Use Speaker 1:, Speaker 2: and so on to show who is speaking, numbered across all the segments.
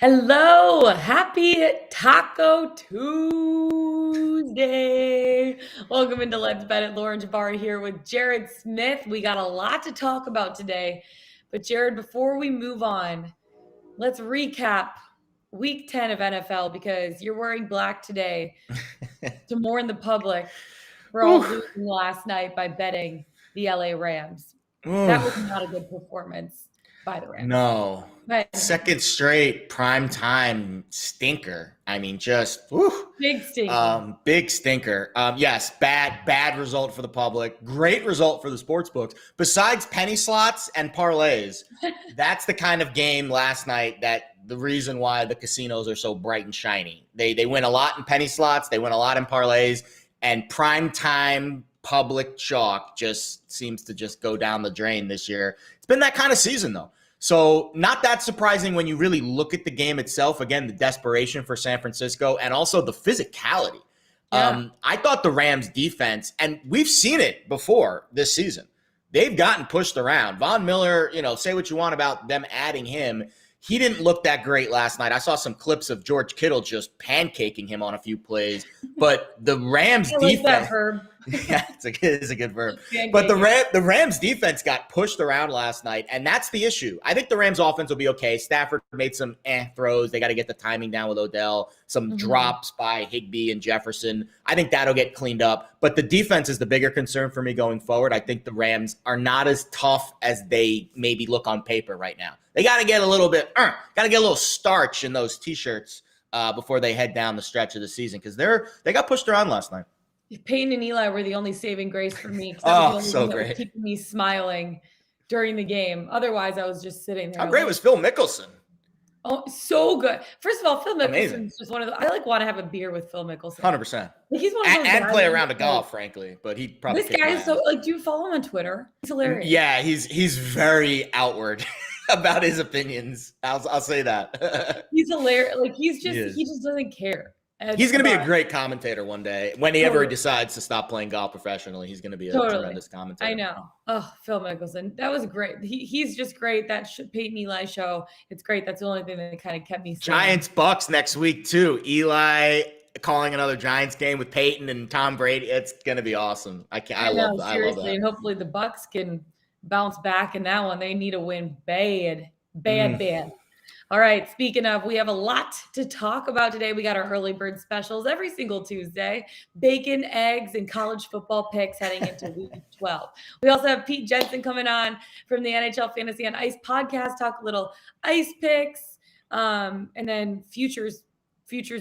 Speaker 1: Hello, happy Taco Tuesday. Welcome into Let's Bet It. Lauren Jabari here with Jared Smith. We got a lot to talk about today. But Jared, before we move on, let's recap week 10 of NFL because you're wearing black today to mourn the public for all losing last night by betting the LA Rams. That was not a good performance by the Rams.
Speaker 2: No.
Speaker 1: But
Speaker 2: Second straight prime time stinker. I mean, just
Speaker 1: big stinker.
Speaker 2: big stinker. Yes, bad result for the public. Great result for the sports books. Besides penny slots and parlays, that's the kind of game last night that the reason why the casinos are so bright and shiny. They win a lot in penny slots. They win a lot in parlays, and prime time public chalk just seems to just go down the drain this year. It's been that kind of season though. So not that surprising when you really look at the game itself. Again, the desperation for San Francisco and also the physicality.
Speaker 1: Yeah.
Speaker 2: I thought the Rams defense, and we've seen it before this season, they've gotten pushed around. Von Miller, say what you want about them adding him. He didn't look that great last night. I saw some clips of George Kittle just pancaking him on a few plays. But the Rams defense.
Speaker 1: That verb.
Speaker 2: Yeah, it's a good verb. But the Rams defense got pushed around last night, and that's the issue. I think the Rams offense will be okay. Stafford made some throws. They got to get the timing down with Odell. Some drops by Higbee and Jefferson. I think that'll get cleaned up. But the defense is the bigger concern for me going forward. I think the Rams are not as tough as they maybe look on paper right now. They got to get a little bit, got to get a little starch in those T-shirts before they head down the stretch of the season because they got pushed around last night.
Speaker 1: Peyton and Eli were the only saving grace for me.
Speaker 2: Oh, so great.
Speaker 1: That was keeping me smiling during the game. Otherwise, I was just sitting there.
Speaker 2: How great was Phil Mickelson?
Speaker 1: Oh, so good. First of all, Phil Mickelson is just one of the – I want to have a beer with Phil Mickelson.
Speaker 2: 100%.
Speaker 1: He's one of those
Speaker 2: and play around a golf, frankly. But he probably –
Speaker 1: This guy is so – do you follow him on Twitter? He's hilarious.
Speaker 2: Yeah, he's very outward about his opinions. I'll say that.
Speaker 1: He's hilarious. He just doesn't care.
Speaker 2: He's going to be a great commentator one day. Whenever he decides to stop playing golf professionally, he's going to be a tremendous commentator.
Speaker 1: I know. Oh, Phil Mickelson. That was great. He's just great. That Peyton Eli show, it's great. That's the only thing that kind of kept me sane.
Speaker 2: Giants-Bucks next week, too. Eli calling another Giants game with Peyton and Tom Brady. It's going to be awesome. I love that.
Speaker 1: And hopefully the Bucks can bounce back in that one. They need a win bad. All right, speaking of, we have a lot to talk about today. We got our early bird specials every single Tuesday. Bacon, eggs, and college football picks heading into week 12. We also have Pete Jensen coming on from the NHL Fantasy on Ice podcast, talk a little ice picks, and then futures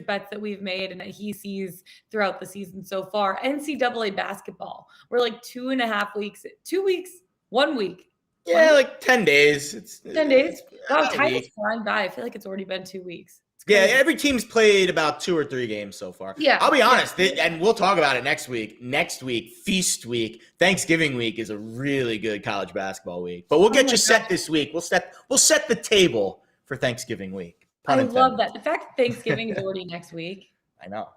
Speaker 1: bets that we've made and that he sees throughout the season so far. NCAA basketball. We're like 2.5 weeks, 2 weeks, 1 week.
Speaker 2: Yeah, like 10 days. It's
Speaker 1: 10 days. Wow, time is flying by. I feel like it's already been 2 weeks.
Speaker 2: Yeah, every team's played about 2 or 3 games so far.
Speaker 1: Yeah.
Speaker 2: I'll be honest, and we'll talk about it next week. Next week, feast week, Thanksgiving week is a really good college basketball week. But we'll get you set this week. We'll set the table for Thanksgiving week.
Speaker 1: I love that. The fact that Thanksgiving is already next week.
Speaker 2: I know.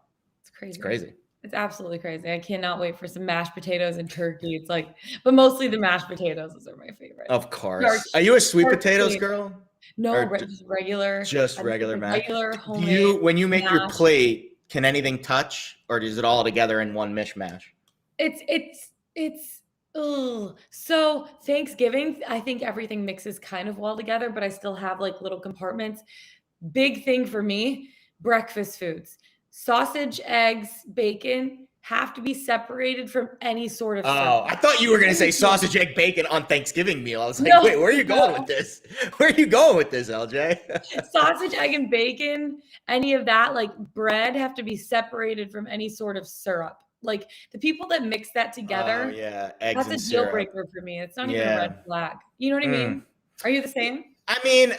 Speaker 1: It's crazy.
Speaker 2: It's crazy.
Speaker 1: It's absolutely crazy. I cannot wait for some mashed potatoes and turkey. It's but mostly the mashed potatoes. Those are my favorite.
Speaker 2: Of course. Are you a sweet potatoes girl?
Speaker 1: No, just regular.
Speaker 2: Just regular mashed.
Speaker 1: Regular homemade.
Speaker 2: When you make your plate, can anything touch, or is it all together in one mishmash?
Speaker 1: So Thanksgiving, I think everything mixes kind of well together, but I still have little compartments. Big thing for me, breakfast foods. Sausage, eggs, bacon have to be separated from any sort of
Speaker 2: I thought you were going to say sausage, egg, bacon on Thanksgiving meal. I was like, wait, where are you going with this? Where are you going with this, LJ?
Speaker 1: Sausage, egg, and bacon, any of that, bread have to be separated from any sort of syrup. The people that mix that together,
Speaker 2: eggs
Speaker 1: that's a deal breaker for me. It's not even a red flag. You know what I mean? Are you the same?
Speaker 2: I mean,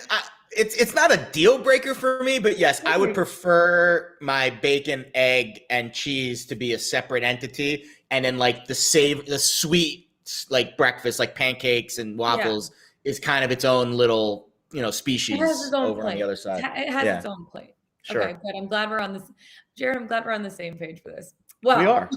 Speaker 2: it's not a deal breaker for me, but yes, I would prefer my bacon, egg, and cheese to be a separate entity, and then the sweet breakfast, like pancakes and waffles, is kind of its own little species over on the other side.
Speaker 1: It has its own plate.
Speaker 2: Sure.
Speaker 1: Okay, good. I'm glad we're on this, Jared. I'm glad we're on the same page for this. Well,
Speaker 2: we are.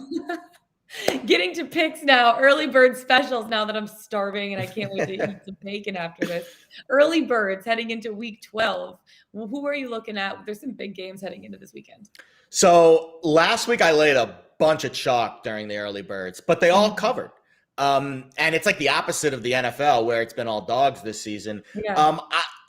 Speaker 1: Getting to picks now. Early bird specials now that I'm starving and I can't wait to eat some bacon after this. Early birds heading into week 12. Well, who are you looking at? There's some big games heading into this weekend.
Speaker 2: So last week I laid a bunch of chalk during the early birds, but they all covered. And it's like the opposite of the NFL where it's been all dogs this season.
Speaker 1: Yeah.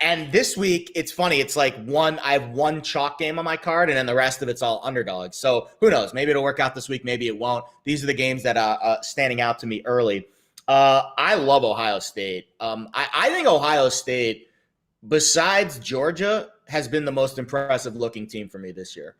Speaker 2: And this week, it's funny. It's like I have one chalk game on my card, and then the rest of it's all underdogs. So who knows? Maybe it'll work out this week. Maybe it won't. These are the games that are standing out to me early. I love Ohio State. I think Ohio State, besides Georgia, has been the most impressive looking team for me this year.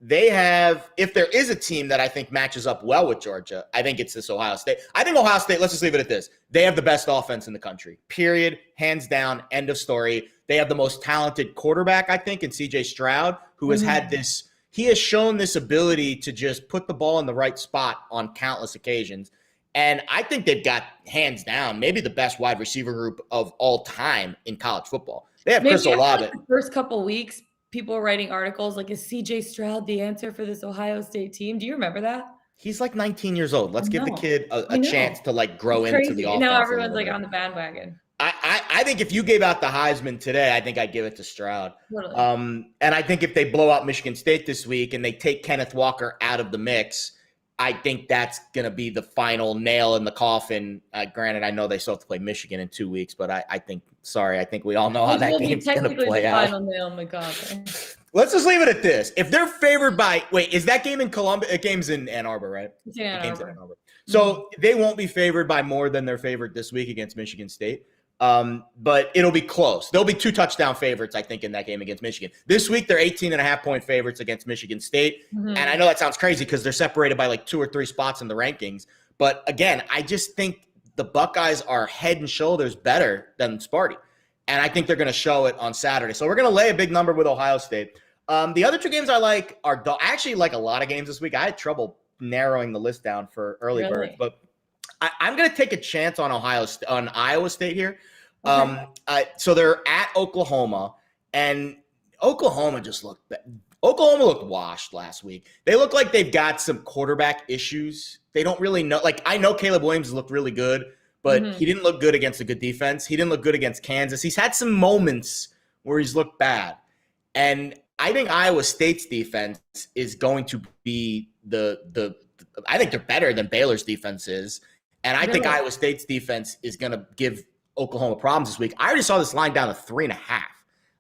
Speaker 2: They have, if there is a team that I think matches up well with Georgia, I think it's this Ohio State. I think Ohio State, let's just leave it at this. They have the best offense in the country, period, hands down, end of story. They have the most talented quarterback, I think, in CJ Stroud, who has had this, he has shown this ability to just put the ball in the right spot on countless occasions. And I think they've got, hands down, maybe the best wide receiver group of all time in college football. They have Chris Olave.
Speaker 1: The first couple weeks, people were writing articles like, is CJ Stroud the answer for this Ohio State team? Do you remember that?
Speaker 2: He's like 19 years old. Let's give the kid a chance to like grow into the offense.
Speaker 1: And now everyone's like on the bandwagon.
Speaker 2: I think if you gave out the Heisman today, I think I'd give it to Stroud.
Speaker 1: Totally.
Speaker 2: And I think if they blow out Michigan State this week and they take Kenneth Walker out of the mix, I think that's going to be the final nail in the coffin. Granted, I know they still have to play Michigan in 2 weeks, but I think we all know how that game's going to play out.
Speaker 1: Final nail in the coffin.
Speaker 2: Let's just leave it at this. If they're favored by – wait, is that game in Columbus? It game's in Ann Arbor, right?
Speaker 1: It's in Ann Arbor.
Speaker 2: So they won't be favored by more than they're favored this week against Michigan State. But it'll be close. There'll be 2 touchdown favorites, I think, in that game against Michigan. This week, they're 18.5-point favorites against Michigan State. And I know that sounds crazy because they're separated by like 2 or 3 spots in the rankings. But again, I just think the Buckeyes are head and shoulders better than Sparty. And I think they're going to show it on Saturday. So we're going to lay a big number with Ohio State. The other 2 games I like are – I actually like a lot of games this week. I had trouble narrowing the list down for early birds. But I'm going to take a chance on Iowa State here.
Speaker 1: Okay.
Speaker 2: So they're at Oklahoma, and Oklahoma looked washed last week. They look like they've got some quarterback issues. They don't really know. Like, I know Caleb Williams looked really good, but he didn't look good against a good defense. He didn't look good against Kansas. He's had some moments where he's looked bad. And I think Iowa State's defense is going to be I think they're better than Baylor's defense is. And I think Iowa State's defense is going to give Oklahoma problems this week. I already saw this line down to 3.5.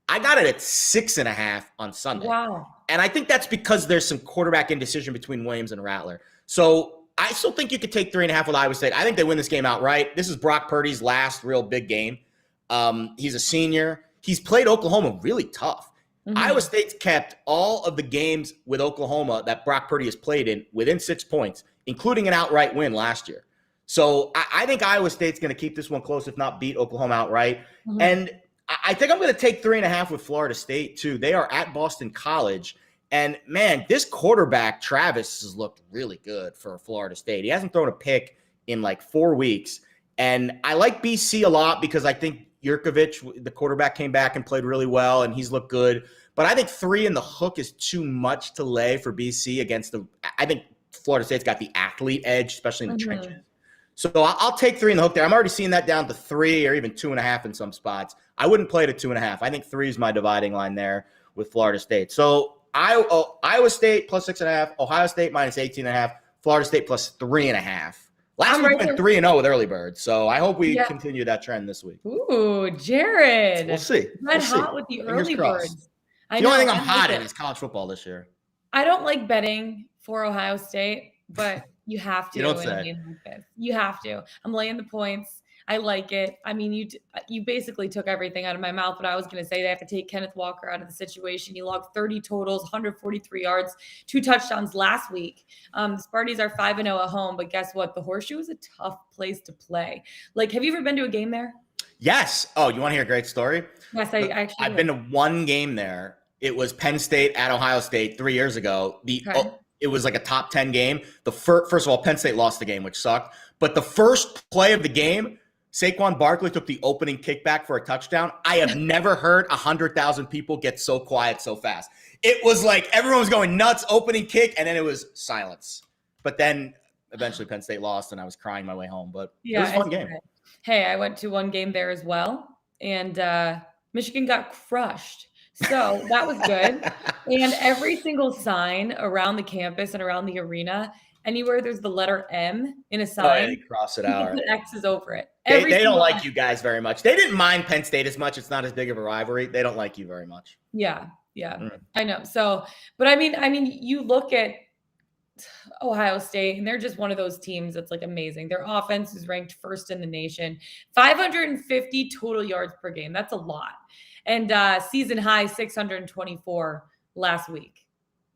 Speaker 2: I got it at 6.5 on Sunday.
Speaker 1: Wow.
Speaker 2: And I think that's because there's some quarterback indecision between Williams and Rattler. So I still think you could take 3.5 with Iowa State. I think they win this game outright. This is Brock Purdy's last real big game. He's a senior. He's played Oklahoma really tough. Iowa State's kept all of the games with Oklahoma that Brock Purdy has played in within 6 points, including an outright win last year. So I think Iowa State's going to keep this one close, if not beat Oklahoma outright. And I think I'm going to take 3.5 with Florida State, too. They are at Boston College. And, man, this quarterback, Travis, has looked really good for Florida State. He hasn't thrown a pick in like 4 weeks. And I like BC a lot because I think Jurkovich, the quarterback, came back and played really well, and he's looked good. But I think 3 in the hook is too much to lay for BC against I think Florida State's got the athlete edge, especially in the trenches. So I'll take 3 in the hook there. I'm already seeing that down to 3 or even 2.5 in some spots. I wouldn't play it at 2.5. I think 3 is my dividing line there with Florida State. So Iowa State plus 6.5, Ohio State minus 18.5, Florida State plus 3.5. Last week we went 3-0 with early birds, so I hope we continue that trend this week.
Speaker 1: Ooh, Jared.
Speaker 2: We'll see.
Speaker 1: Red hot with the early birds.
Speaker 2: The only thing I'm hot in is college football this year.
Speaker 1: I don't like betting for Ohio State, but you have to.
Speaker 2: You don't say.
Speaker 1: You have to. I'm laying the points. I like it. I mean, you basically took everything out of my mouth, but I was going to say they have to take Kenneth Walker out of the situation. He logged 30 totals, 143 yards, 2 touchdowns last week. The Sparties are 5-0 at home, but guess what? The Horseshoe is a tough place to play. Like, have you ever been to a game there?
Speaker 2: Yes. Oh, you want to hear a great story?
Speaker 1: Yes, I've
Speaker 2: been to one game there. It was Penn State at Ohio State 3 years ago. It was like a top 10 game. First of all, Penn State lost the game, which sucked. But the first play of the game, Saquon Barkley took the opening kickback for a touchdown. I have never heard 100,000 people get so quiet so fast. It was like everyone was going nuts, opening kick, and then it was silence. But then eventually Penn State lost, and I was crying my way home. But
Speaker 1: Yeah,
Speaker 2: it was a fun game.
Speaker 1: okay. Hey, I went to one game there as well, and Michigan got crushed. So that was good. And every single sign around the campus and around the arena, anywhere there's the letter M in a
Speaker 2: Oh, yeah,
Speaker 1: sign,
Speaker 2: they cross it
Speaker 1: people
Speaker 2: out.
Speaker 1: put X's over it.
Speaker 2: They don't
Speaker 1: single
Speaker 2: like
Speaker 1: X.
Speaker 2: you guys very much. They didn't mind Penn State as much. It's not as big of a rivalry. They don't like you very much.
Speaker 1: Yeah, I know. So, but I mean, you look at Ohio State, and they're just one of those teams that's like amazing. Their offense is ranked first in the nation, 550 total yards per game. That's a lot. And season high 624 last week.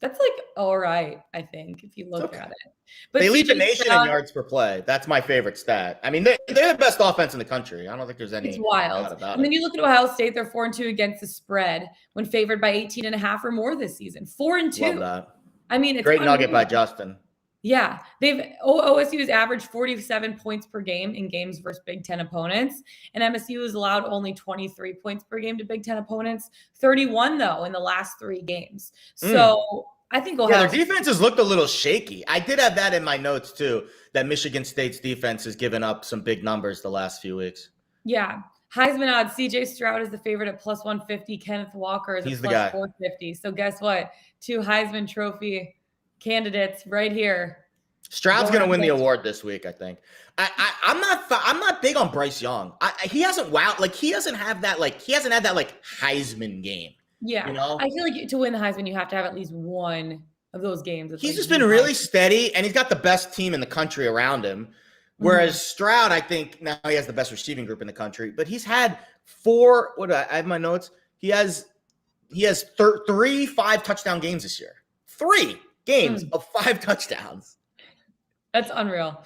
Speaker 1: That's like all right, I think, if you look at it. But
Speaker 2: they lead the
Speaker 1: CJ
Speaker 2: nation
Speaker 1: Stroud,
Speaker 2: in yards per play. That's my favorite stat. I mean, they're the best offense in the country. I don't think there's any
Speaker 1: it's wild.
Speaker 2: doubt about
Speaker 1: And then
Speaker 2: it.
Speaker 1: you look at Ohio State, they're 4-2 against the spread when favored by 18.5 or more this season. 4-2.
Speaker 2: Love that.
Speaker 1: I mean, it's
Speaker 2: Great nugget by
Speaker 1: unreal.
Speaker 2: Justin.
Speaker 1: Yeah, OSU has averaged 47 points per game in games versus Big Ten opponents, and MSU has allowed only 23 points per game to Big Ten opponents, 31 though in the last 3 games. So I think
Speaker 2: their defense has looked a little shaky. I did have that in my notes too, that Michigan State's defense has given up some big numbers the last few weeks.
Speaker 1: Yeah. Heisman odds, CJ Stroud is the favorite at plus 150. Kenneth Walker is at plus 450. So guess what? 2 Heisman Trophy candidates right here.
Speaker 2: Stroud's going to win the award this week, I think. I'm not big on Bryce Young. He hasn't he hasn't had that Heisman game.
Speaker 1: Yeah.
Speaker 2: You know?
Speaker 1: I feel like to win the Heisman, you have to have at least one of those games.
Speaker 2: He's just been really steady, and he's got the best team in the country around him. Whereas Stroud, I think now he has the best receiving group in the country, but he's had 4. What do I have in my notes? He has 3 5-touchdown games this year. 3 games of 5 touchdowns.
Speaker 1: That's unreal.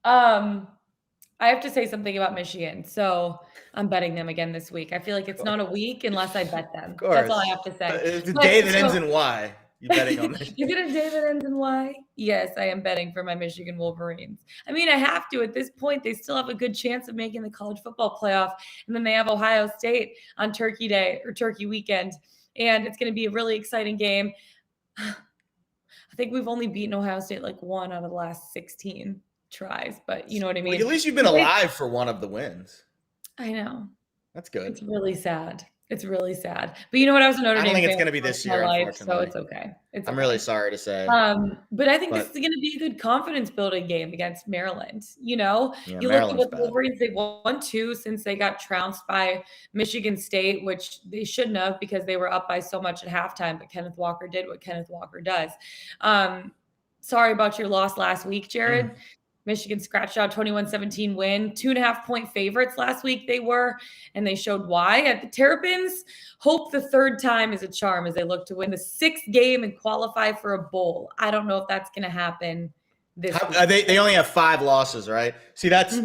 Speaker 1: I have to say something about Michigan. So I'm betting them again this week. I feel like it's not a week unless I bet them. That's all I have to say.
Speaker 2: It's a day that ends in Y. You betting on Michigan?
Speaker 1: Is it a day that ends in Y? Yes, I am betting for my Michigan Wolverines. I mean, I have to. At this point, they still have a good chance of making the college football playoff. And then they have Ohio State on Turkey Day or Turkey weekend. And it's going to be a really exciting game. I think we've only beaten Ohio State like 1 out of the last 16 tries, but you know what I mean?
Speaker 2: Well, at least you've been alive for one of the wins.
Speaker 1: I know.
Speaker 2: That's good.
Speaker 1: It's really sad. It's really sad. But you know what? I was a Notre Dame fan.
Speaker 2: I don't think it's going to be this year, unfortunately.
Speaker 1: So it's okay.
Speaker 2: I'm really sorry to say.
Speaker 1: But I think this is going to be a good confidence building game against Maryland. You know, you look at what the Wolverines, they've won 2 since they got trounced by Michigan State, which they shouldn't have because they were up by so much at halftime. But Kenneth Walker did what Kenneth Walker does. Sorry about your loss last week, Jared. Michigan scratched out 21-17 win, 2.5-point favorites last week they were, and they showed why. At the Terrapins, hope the 3rd time is a charm as they look to win the 6th game and qualify for a bowl. I don't know if that's going to happen this week.
Speaker 2: They only have 5 losses, right? See, that's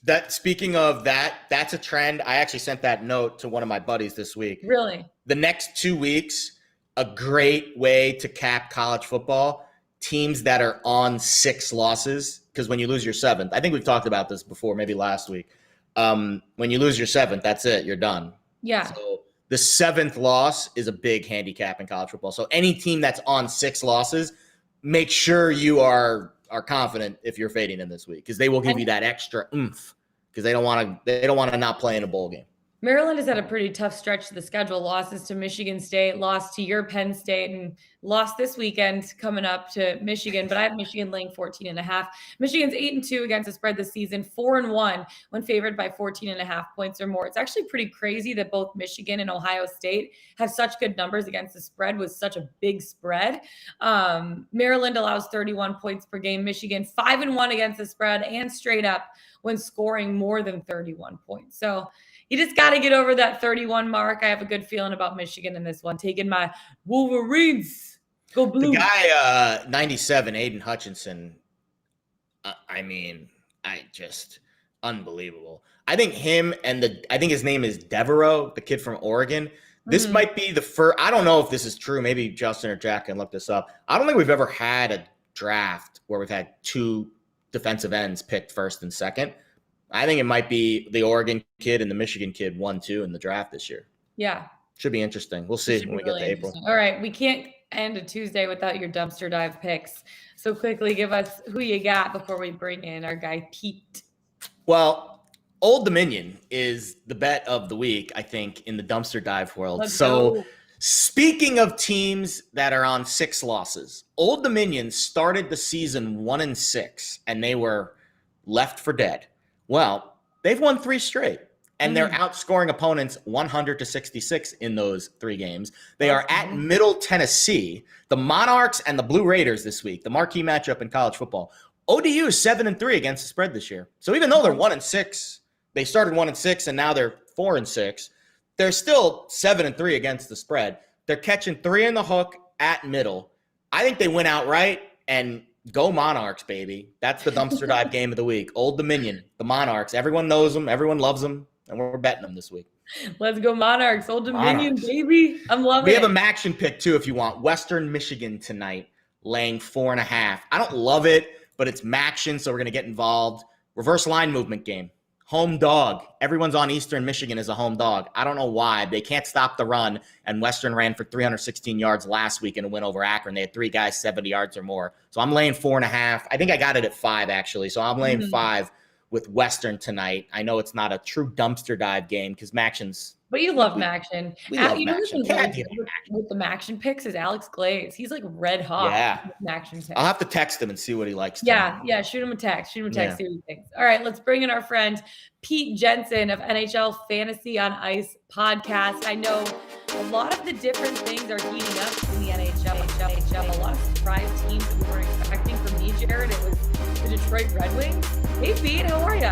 Speaker 2: that. Speaking of that, that's a trend. I actually sent that note to one of my buddies this week.
Speaker 1: Really?
Speaker 2: The next 2 weeks, a great way to cap college football. Teams that are on 6 losses, because when you lose your 7th, I think we've talked about this before, maybe last week. When you lose your 7th, that's it. You're done.
Speaker 1: Yeah.
Speaker 2: So the 7th loss is a big handicap in college football. So any team that's on 6 losses, make sure you are confident if you're fading them this week, because they will give you that extra oomph, because they don't want to not play in a bowl game.
Speaker 1: Maryland has had a pretty tough stretch to the schedule. Losses to Michigan State, lost to your Penn State, and lost this weekend coming up to Michigan. But I have Michigan laying 14.5. Michigan's 8-2 against the spread this season, 4-1 when favored by 14.5 points or more. It's actually pretty crazy that both Michigan and Ohio State have such good numbers against the spread with such a big spread. Maryland allows 31 points per game. Michigan 5-1 against the spread and straight up when scoring more than 31 points. So you just got to get over that 31 mark. I have a good feeling about Michigan in this one. Taking my Wolverines. Go blue.
Speaker 2: The guy, 97, Aiden Hutchinson, unbelievable. I think him and I think his name is Devereaux, the kid from Oregon. This might be the first. I don't know if this is true. Maybe Justin or Jack can look this up. I don't think we've ever had a draft where we've had 2 defensive ends picked first and second. I think it might be the Oregon kid and the Michigan kid 1-2 in the draft this year.
Speaker 1: Yeah.
Speaker 2: Should be interesting. We'll see when we get to April.
Speaker 1: All right. We can't end a Tuesday without your dumpster dive picks. So quickly, give us who you got before we bring in our guy Pete.
Speaker 2: Well, Old Dominion is the bet of the week, I think, in the dumpster dive world.
Speaker 1: Let's
Speaker 2: So
Speaker 1: go.
Speaker 2: speaking of teams that are on 6 losses, Old Dominion started the season 1-6, and they were left for dead. Well, they've won 3 straight, and they're outscoring opponents 100-66 in those 3 games. They are at Middle Tennessee, the Monarchs and the Blue Raiders this week, the marquee matchup in college football. ODU is 7-3 against the spread this year. So even though they're 1-6, they started 1-6 and now they're 4-6. They're still 7-3 against the spread. They're catching 3 in the hook at Middle. I think they win outright, and go Monarchs, baby. That's the dumpster dive game of the week. Old Dominion, the Monarchs. Everyone knows them. Everyone loves them. And we're betting them this week.
Speaker 1: Let's go Monarchs. Old Dominion, baby. I'm loving it.
Speaker 2: We have a Maction pick, too, if you want. Western Michigan tonight, laying 4.5. I don't love it, but it's Maction, so we're going to get involved. Reverse line movement game. Home dog. Everyone's on Eastern Michigan as a home dog. I don't know why. They can't stop the run, and Western ran for 316 yards last week in a win over Akron. They had 3 guys 70 yards or more. So I'm laying 4.5. I think I got it at 5, actually. So I'm laying 5 with Western tonight. I know it's not a true dumpster dive game because Maction's.
Speaker 1: But you love Maction.
Speaker 2: We love
Speaker 1: You know
Speaker 2: Maction.
Speaker 1: with the Maction picks is Alex Glaze. He's like red hot.
Speaker 2: Yeah.
Speaker 1: With Maction picks.
Speaker 2: I'll have to text him and see what he likes.
Speaker 1: Yeah. Shoot him a text. See what he thinks. All right, let's bring in our friend Pete Jensen of NHL Fantasy on Ice podcast. I know a lot of the different things are heating up in the NHL. A lot of surprise teams that we weren't expecting. For me, Jared, it was the Detroit Red Wings. Hey, Pete, how are you?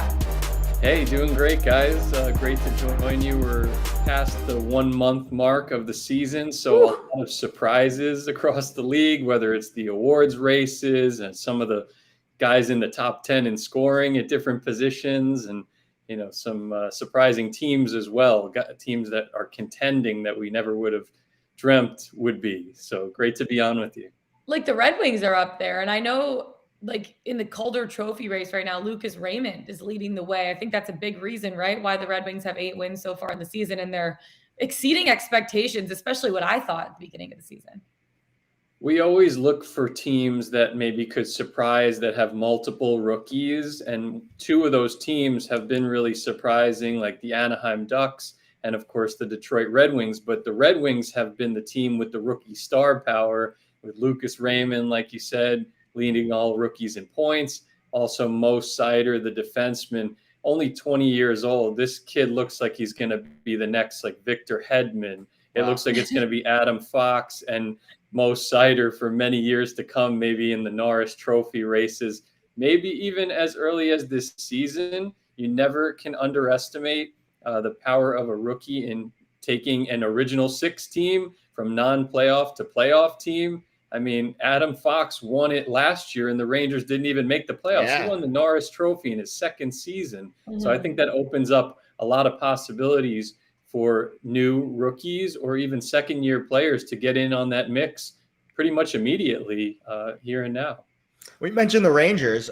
Speaker 3: Hey, doing great, guys. Great to join you. We're past the 1 month mark of the season, so a lot of surprises across the league, whether it's the awards races and some of the guys in the top 10 in scoring at different positions, and some surprising teams as well, teams that are contending that we never would have dreamt would be. So great to be on with you.
Speaker 1: Like the Red Wings are up there, and I know like in the Calder Trophy race right now, Lucas Raymond is leading the way. I think that's a big reason, right? Why the Red Wings have 8 wins so far in the season, and they're exceeding expectations, especially what I thought at the beginning of the season.
Speaker 3: We always look for teams that maybe could surprise, that have multiple rookies. And 2 of those teams have been really surprising, like the Anaheim Ducks and, of course, the Detroit Red Wings. But the Red Wings have been the team with the rookie star power, with Lucas Raymond, like you said, leading all rookies in points. Also, Mo Seider, the defenseman, only 20 years old. This kid looks like he's going to be the next like Victor Hedman. It looks like it's going to be Adam Fox and Mo Seider for many years to come, maybe in the Norris Trophy races, maybe even as early as this season. You never can underestimate the power of a rookie in taking an original 6 team from non-playoff to playoff team. I mean, Adam Fox won it last year, and the Rangers didn't even make the playoffs.
Speaker 2: Yeah.
Speaker 3: He won the Norris Trophy in his 2nd season. So I think that opens up a lot of possibilities for new rookies or even second-year players to get in on that mix pretty much immediately here and now.
Speaker 2: We mentioned the Rangers.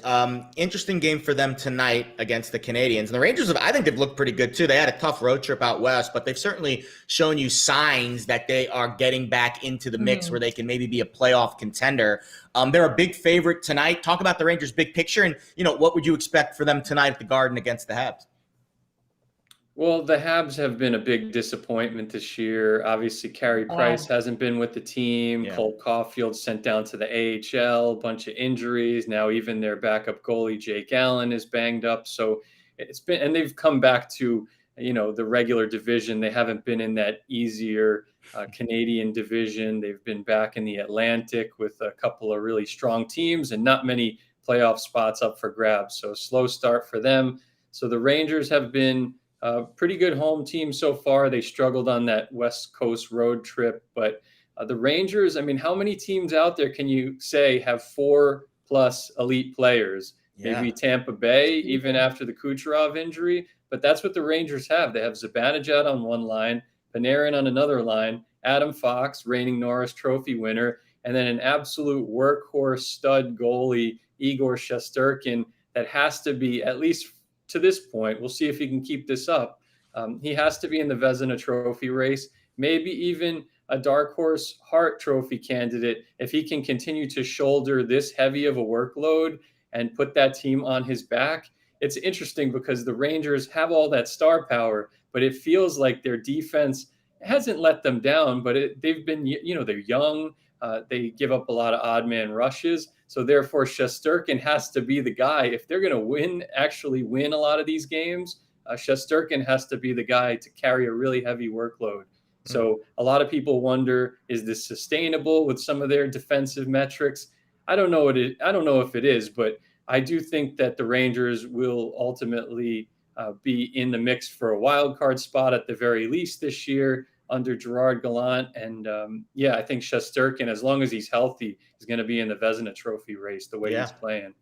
Speaker 2: Interesting game for them tonight against the Canadiens. And the Rangers, I think they've looked pretty good too. They had a tough road trip out west, but they've certainly shown you signs that they are getting back into the mix where they can maybe be a playoff contender. They're a big favorite tonight. Talk about the Rangers' big picture, and what would you expect for them tonight at the Garden against the Habs?
Speaker 3: Well, the Habs have been a big disappointment this year. Obviously, Carey Price hasn't been with the team.
Speaker 2: Yeah.
Speaker 3: Cole Caulfield sent down to the AHL, a bunch of injuries. Now even their backup goalie, Jake Allen, is banged up. So and they've come back to, the regular division. They haven't been in that easier Canadian division. They've been back in the Atlantic with a couple of really strong teams and not many playoff spots up for grabs. So slow start for them. So the Rangers have been pretty good home team so far. They struggled on that West Coast road trip, but the Rangers, I mean, how many teams out there can you say have 4+ elite players?
Speaker 2: Yeah.
Speaker 3: Maybe Tampa Bay, even after the Kucherov injury, but that's what the Rangers have. They have Zibanejad on one line, Panarin on another line, Adam Fox, reigning Norris Trophy winner, and then an absolute workhorse stud goalie, Igor Shesterkin, that has to be, at least to this point, we'll see if he can keep this up. He has to be in the Vezina Trophy race, maybe even a dark horse Hart Trophy candidate if he can continue to shoulder this heavy of a workload and put that team on his back. It's interesting because the Rangers have all that star power, but it feels like their defense hasn't let them down, but they've been, they're young. They give up a lot of odd man rushes. So therefore, Shesterkin has to be the guy. If they're going to actually win a lot of these games, Shesterkin has to be the guy to carry a really heavy workload. So a lot of people wonder, is this sustainable with some of their defensive metrics? I don't know if it is, but I do think that the Rangers will ultimately be in the mix for a wild card spot at the very least this year under Gerard Gallant. And I think Shesterkin, as long as he's healthy, is going to be in the Vezina Trophy race the way he's playing.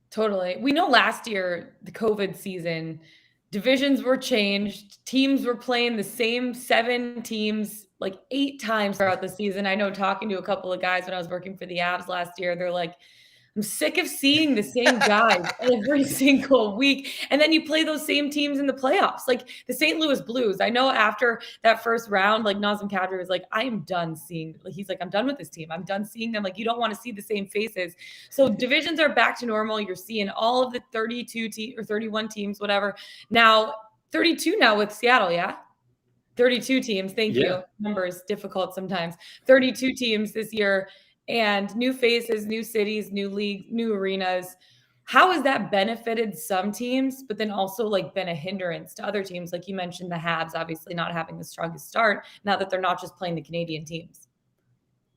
Speaker 1: Totally. We know last year, the COVID season, divisions were changed. Teams were playing the same 7 teams like 8 times throughout the season. I know talking to a couple of guys when I was working for the Avs last year, they're like, I'm sick of seeing the same guys every single week. And then you play those same teams in the playoffs, like the St. Louis Blues. I know after that first round, like Nazem Kadri was like, I am done seeing, he's like, I'm done with this team. I'm done seeing them. Like, you don't want to see the same faces. So divisions are back to normal. You're seeing all of the 32 or 31 teams, whatever. Now 32 now with Seattle. Yeah. 32 teams. Thank you. Numbers difficult sometimes. 32 teams this year. And new faces, new cities, new leagues, new arenas. How has that benefited some teams, but then also like been a hindrance to other teams? Like you mentioned, the Habs obviously not having the strongest start now that they're not just playing the Canadian teams.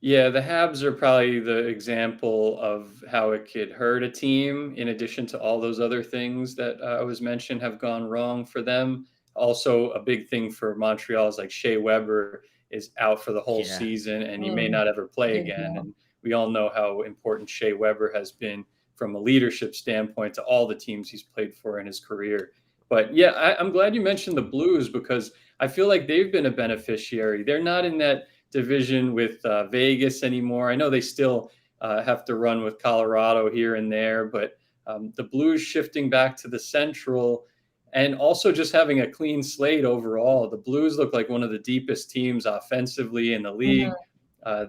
Speaker 3: Yeah, the Habs are probably the example of how it could hurt a team in addition to all those other things that I was mentioned have gone wrong for them. Also, a big thing for Montreal is like Shea Weber is out for the whole season and he may not ever play again. And we all know how important Shea Weber has been from a leadership standpoint to all the teams he's played for in his career. But yeah, I'm glad you mentioned the Blues because I feel like they've been a beneficiary. They're not in that division with Vegas anymore. I know they still have to run with Colorado here and there, but the Blues shifting back to the Central and also just having a clean slate overall. The Blues look like one of the deepest teams offensively in the league.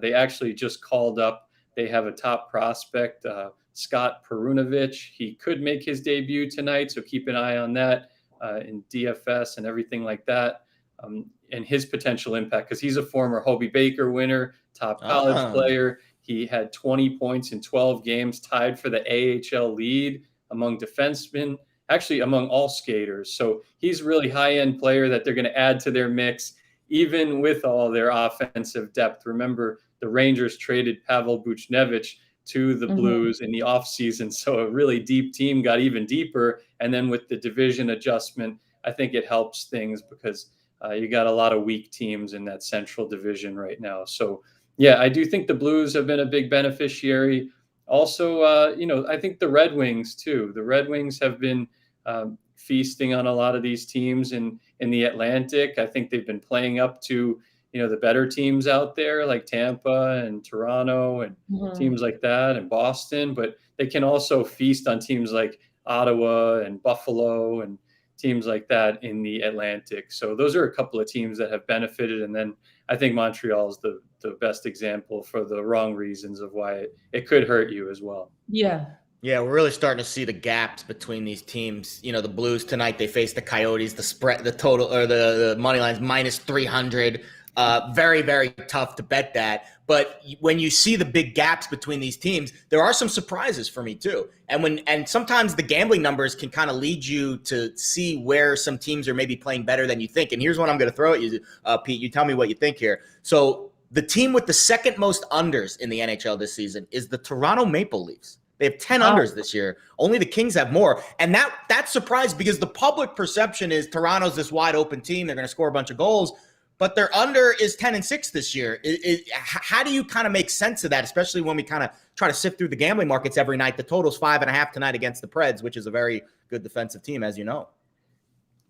Speaker 3: They actually just called up. They have a top prospect, Scott Perunovich. He could make his debut tonight, so keep an eye on that in DFS and everything like that, and his potential impact because he's a former Hobey Baker winner, top college player. He had 20 points in 12 games, tied for the AHL lead among defensemen, actually among all skaters. So he's a really high-end player that they're going to add to their mix, even with all their offensive depth. Remember, the Rangers traded Pavel Buchnevich to the Blues in the offseason. So a really deep team got even deeper. And then with the division adjustment, I think it helps things because you got a lot of weak teams in that Central Division right now. So, yeah, I do think the Blues have been a big beneficiary. Also, I think the Red Wings, too. The Red Wings have been feasting on a lot of these teams in the Atlantic. I think they've been playing up to, the better teams out there like Tampa and Toronto and teams like that and Boston. But they can also feast on teams like Ottawa and Buffalo and teams like that in the Atlantic. So those are a couple of teams that have benefited. And then I think Montreal is the best example for the wrong reasons of why it could hurt you as well.
Speaker 1: Yeah.
Speaker 2: Yeah, we're really starting to see the gaps between these teams. The Blues tonight, they face the Coyotes, the spread, the total, or the money line's minus 300. Very, very tough to bet that. But when you see the big gaps between these teams, there are some surprises for me too. And sometimes the gambling numbers can kind of lead you to see where some teams are maybe playing better than you think. And here's what I'm going to throw at you, Pete. You tell me what you think here. So the team with the second most unders in the NHL this season is the Toronto Maple Leafs. They have 10 unders this year. Only the Kings have more. And that's surprised because the public perception is Toronto's this wide open team. They're going to score a bunch of goals. But their under is 10-6 this year. How do you kind of make sense of that, especially when we kind of try to sift through the gambling markets every night? The total's 5.5 tonight against the Preds, which is a very good defensive team, as you know.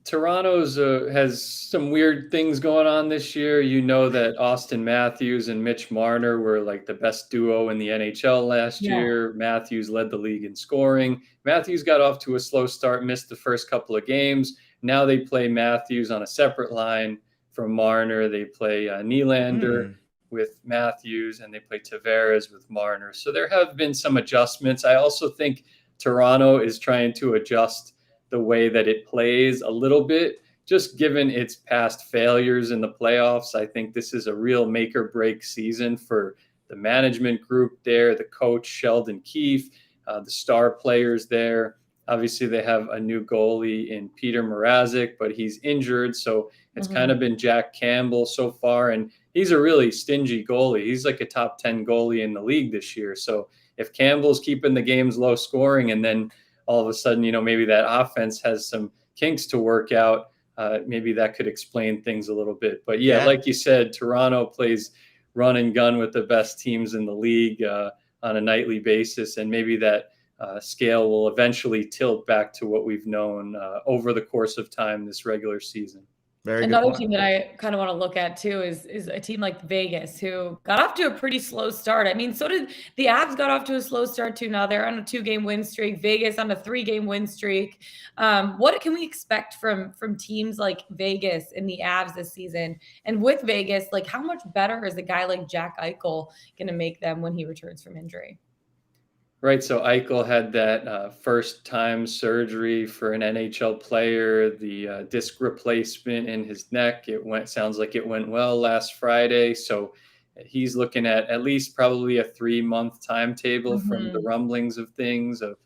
Speaker 3: Toronto's has some weird things going on this year. You know that Austin Matthews and Mitch Marner were like the best duo in the NHL last year. Matthews led the league in scoring. Matthews got off to a slow start, missed the first couple of games. Now they play Matthews on a separate line from Marner. They play Nylander with Matthews, and they play Tavares with Marner. So there have been some adjustments. I also think Toronto is trying to adjust the way that it plays a little bit, just given its past failures in the playoffs. I think this is a real make or break season for the management group there, the coach Sheldon Keefe, the star players there. Obviously, they have a new goalie in Peter Mrazek, but he's injured. So it's kind of been Jack Campbell so far. And he's a really stingy goalie. He's like a top 10 goalie in the league this year. So if Campbell's keeping the games low scoring, and then all of a sudden, maybe that offense has some kinks to work out, maybe that could explain things a little bit. But yeah, like you said, Toronto plays run and gun with the best teams in the league on a nightly basis. And maybe that scale will eventually tilt back to what we've known over the course of time this regular season.
Speaker 1: Another team that I kind of want to look at too is a team like Vegas, who got off to a pretty slow start. I mean, so did the Avs. Got off to a slow start too. Now they're on a 2-game win streak. Vegas on a 3-game win streak. What can we expect from teams like Vegas and the Avs this season? And with Vegas, like, how much better is a guy like Jack Eichel going to make them when he returns from injury?
Speaker 3: Right, so Eichel had that first-time surgery for an NHL player, the disc replacement in his neck. Sounds like it went well last Friday. So he's looking at least probably a 3-month timetable from the rumblings of things. Of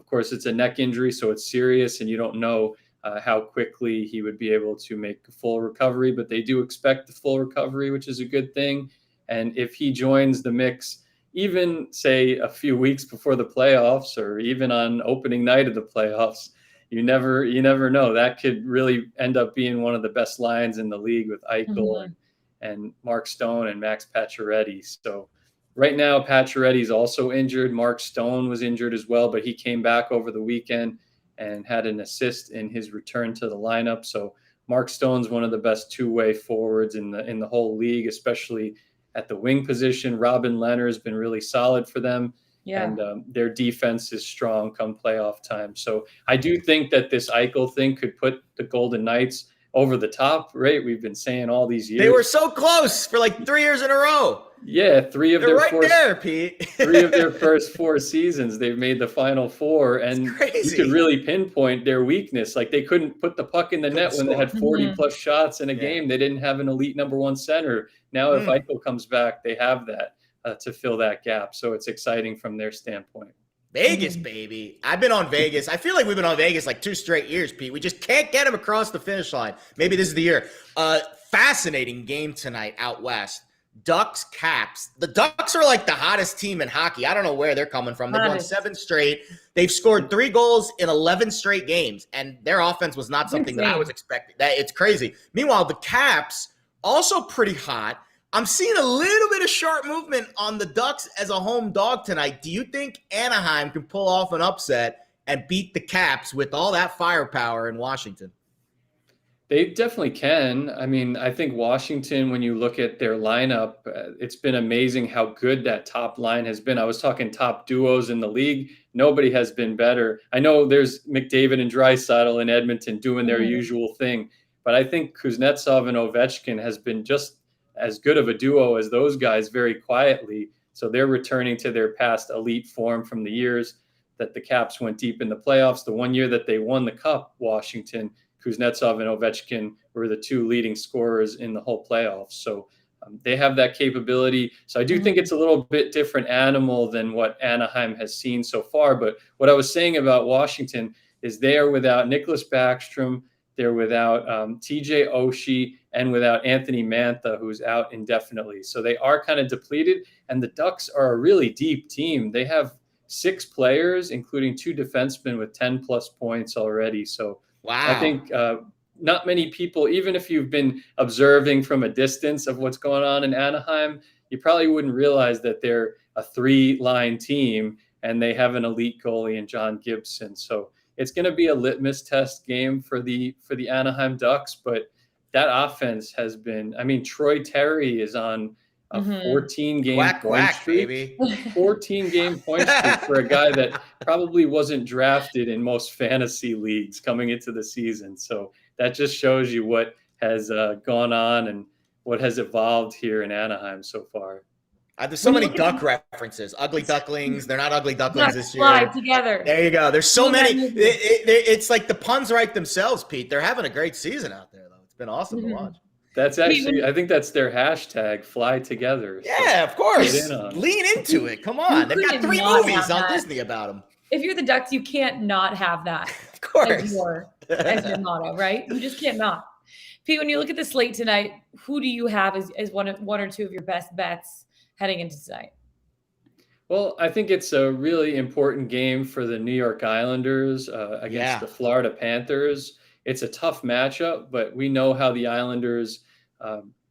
Speaker 3: course, it's a neck injury, so it's serious, and you don't know how quickly he would be able to make a full recovery. But they do expect the full recovery, which is a good thing. And if he joins the mix, even say a few weeks before the playoffs, or even on opening night of the playoffs, you never know. That could really end up being one of the best lines in the league with Eichel and Mark Stone and Max Pacioretty. So right now, Pacioretty's also injured. Mark Stone was injured as well, but he came back over the weekend and had an assist in his return to the lineup. So Mark Stone's one of the best two-way forwards in the whole league, especially at the wing position. Robin Leonard has been really solid for them. And their defense is strong come playoff time. So I do think that this Eichel thing could put the Golden Knights over the top, right? We've been saying all these years.
Speaker 2: They were so close for like 3 years in a row.
Speaker 3: Yeah, three of their first 4 seasons, they've made the Final Four, and you could really pinpoint their weakness. Like, they couldn't put the puck in the net when they had 40-plus shots in a game. They didn't have an elite number 1 center. Now, if Eichel comes back, they have that to fill that gap. So it's exciting from their standpoint.
Speaker 2: Vegas, baby. I've been on Vegas. I feel like we've been on Vegas like 2 straight years, Pete. We just can't get them across the finish line. Maybe this is the year. Fascinating game tonight out west. Ducks, Caps. The Ducks are like the hottest team in hockey. I don't know where they're coming from. They've won 7 straight. They've scored 3 goals in 11 straight games, and their offense was not something that I was expecting. It's crazy. Meanwhile, the Caps, also pretty hot. I'm seeing a little bit of sharp movement on the Ducks as a home dog tonight. Do you think Anaheim can pull off an upset and beat the Caps with all that firepower in Washington?
Speaker 3: They definitely can. I mean, I think Washington, when you look at their lineup, it's been amazing how good that top line has been. I was talking top duos in the league. Nobody has been better. I know there's McDavid and Draisaitl in Edmonton doing their usual thing, but I think Kuznetsov and Ovechkin has been just as good of a duo as those guys very quietly. So they're returning to their past elite form from the years that the Caps went deep in the playoffs. The one year that they won the Cup, Washington, Kuznetsov and Ovechkin were the 2 leading scorers in the whole playoffs. So they have that capability. So I do think it's a little bit different animal than what Anaheim has seen so far. But what I was saying about Washington is they are without Nicholas Backstrom, they're without TJ Oshie, and without Anthony Mantha, who's out indefinitely. So they are kind of depleted, and the Ducks are a really deep team. They have 6 players, including 2 defensemen with 10-plus points already. So I think not many people, even if you've been observing from a distance of what's going on in Anaheim, you probably wouldn't realize that they're a 3-line team and they have an elite goalie in John Gibson. So it's going to be a litmus test game for the Anaheim Ducks, but that offense has been, I mean, Troy Terry is on a 14-game point streak. Baby. 14-game point streak for a guy that probably wasn't drafted in most fantasy leagues coming into the season. So that just shows you what has gone on and what has evolved here in Anaheim so far.
Speaker 2: There's so many duck references. Ugly ducklings. They're not ugly ducklings this year.
Speaker 1: Fly together.
Speaker 2: There you go. There's so many. It's like the puns write themselves, Pete. They're having a great season out there, though. It's been awesome to watch.
Speaker 3: That's actually, I think that's their hashtag, fly together.
Speaker 2: Yeah, of course. Lean into it. Come on. They've got 3 movies on Disney about them.
Speaker 1: If you're the Ducks, you can't not have that.
Speaker 2: Of course.
Speaker 1: As your motto, right? You just can't not. Pete, when you look at the slate tonight, who do you have as one or two of your best bets heading into tonight?
Speaker 3: Well, I think it's a really important game for the New York Islanders against the Florida Panthers. It's a tough matchup, but we know how the Islanders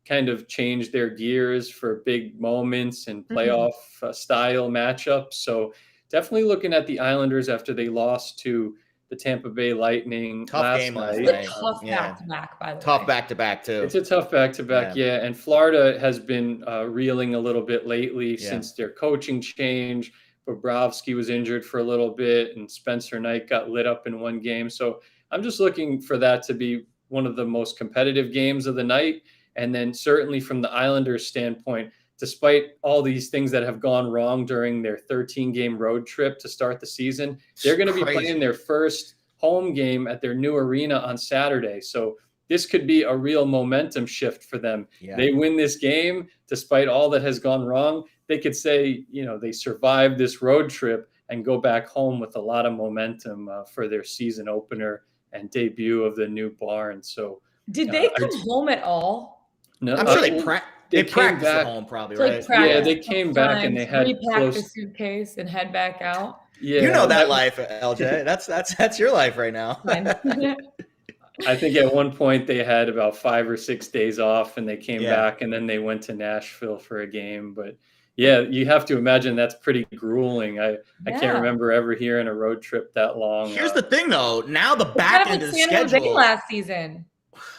Speaker 3: kind of change their gears for big moments and playoff style matchups. So definitely looking at the Islanders after they lost to the Tampa Bay Lightning last night.
Speaker 1: It's a tough back-to-back, by the way.
Speaker 2: Tough back-to-back, too.
Speaker 3: It's a tough back-to-back, yeah. And Florida has been reeling a little bit lately since their coaching change. Bobrovsky was injured for a little bit, and Spencer Knight got lit up in one game. So I'm just looking for that to be one of the most competitive games of the night. And then certainly from the Islanders' standpoint, despite all these things that have gone wrong during their 13-game road trip to start the season, they're going to be playing their first home game at their new arena on Saturday. So this could be a real momentum shift for them. Yeah. They win this game, despite all that has gone wrong. They could say, they survived this road trip and go back home with a lot of momentum for their season opener and debut of the new barn. So
Speaker 1: did they come home at all?
Speaker 3: No,
Speaker 2: I'm sure they practiced at home, probably, right?
Speaker 3: Yeah, they came back and they had
Speaker 1: repacked the suitcase and head back out.
Speaker 2: Yeah, you know that life, LJ. That's your life right now.
Speaker 3: I think at one point they had about 5 or 6 days off, and they came back, and then they went to Nashville for a game. But yeah, you have to imagine that's pretty grueling. I can't remember ever hearing a road trip that long.
Speaker 2: Here's the thing, though. Now the back end of the schedule.
Speaker 1: Jose last season.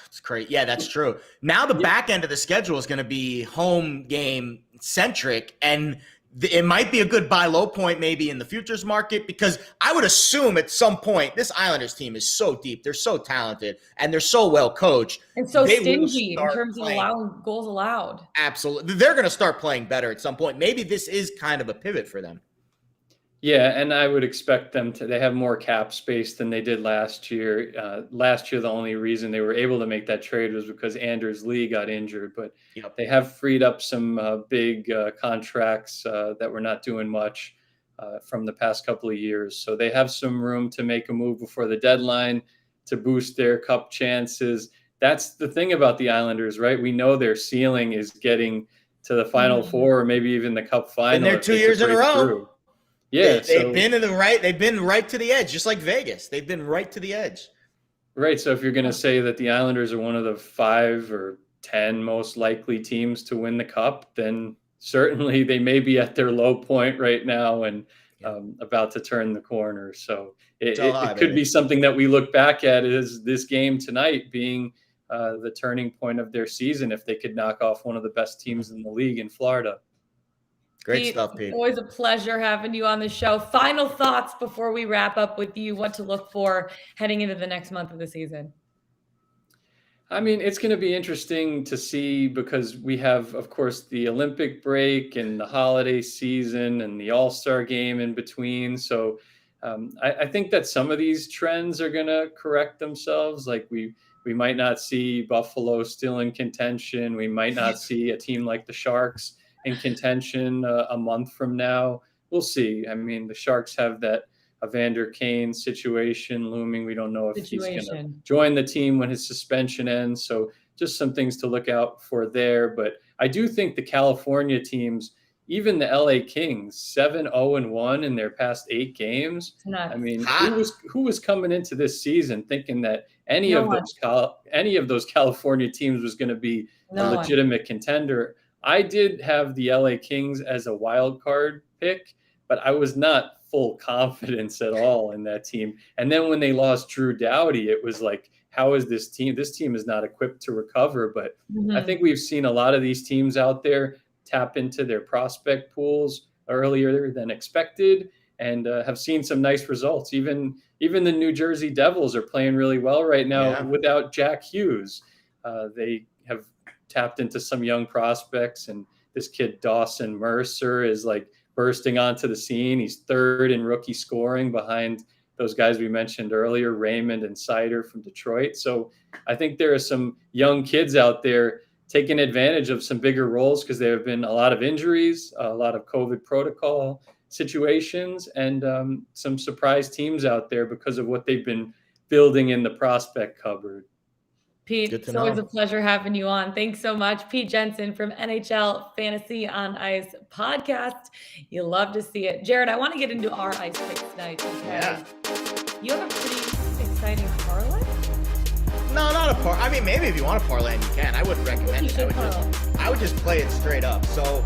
Speaker 2: It's great. Yeah, that's true. Now the back end of the schedule is going to be home game centric, and it might be a good buy low point maybe in the futures market, because I would assume at some point this Islanders team is so deep, they're so talented, and they're so well coached
Speaker 1: and so stingy in terms of allowing goals allowed.
Speaker 2: Absolutely, they're going to start playing better at some point. Maybe this is kind of a pivot for them.
Speaker 3: Yeah, and I would expect them to. They have more cap space than they did last year. Last year, the only reason they were able to make that trade was because Anders Lee got injured. But they have freed up some big contracts that were not doing much from the past couple of years. So they have some room to make a move before the deadline to boost their cup chances. That's the thing about the Islanders, right? We know their ceiling is getting to the Final Four or maybe even the Cup final.
Speaker 2: And they're 2 years in a row.
Speaker 3: Through. Yeah,
Speaker 2: they've been They've been right to the edge, just like Vegas. They've been right to the edge.
Speaker 3: Right. So if you're going to say that the Islanders are one of the 5 or 10 most likely teams to win the cup, then certainly they may be at their low point right now and about to turn the corner. So it could be something that we look back at as this game tonight being the turning point of their season if they could knock off one of the best teams in the league in Florida.
Speaker 2: Great stuff, Pete.
Speaker 1: Always a pleasure having you on the show. Final thoughts before we wrap up with you, what to look for heading into the next month of the season.
Speaker 3: I mean, it's going to be interesting to see because we have, of course, the Olympic break and the holiday season and the All-Star game in between. So I think that some of these trends are going to correct themselves. Like we might not see Buffalo still in contention. We might not see a team like the Sharks in contention a month from now. We'll see. I mean, the Sharks have that Evander Kane situation looming. We don't know if he's going to join the team when his suspension ends. So just some things to look out for there. But I do think the California teams, even the LA Kings, 7-0-1 in their past 8 games. I mean, who was coming into this season thinking that any of those California teams was going to be a legitimate contender? I did have the LA Kings as a wild card pick, but I was not full confidence at all in that team. And then when they lost Drew Doughty, it was like, how is this team? This team is not equipped to recover. But I think we've seen a lot of these teams out there tap into their prospect pools earlier than expected and have seen some nice results. Even the New Jersey Devils are playing really well right now without Jack Hughes. They have tapped into some young prospects, and this kid Dawson Mercer is like bursting onto the scene. He's third in rookie scoring behind those guys we mentioned earlier, Raymond and Sider from Detroit. So I think there are some young kids out there taking advantage of some bigger roles because there have been a lot of injuries, a lot of COVID protocol situations, and some surprise teams out there because of what they've been building in the prospect cupboard.
Speaker 1: Pete, it's always a pleasure having you on. Thanks so much. Pete Jensen from NHL Fantasy on Ice podcast. You love to see it. Jared, I want to get into our ice picks tonight.
Speaker 2: Yeah.
Speaker 1: You have a pretty exciting parlay?
Speaker 2: No, not a parlay. I mean, maybe if you want a parlay, you can. I wouldn't recommend it. I would just play it straight up. So,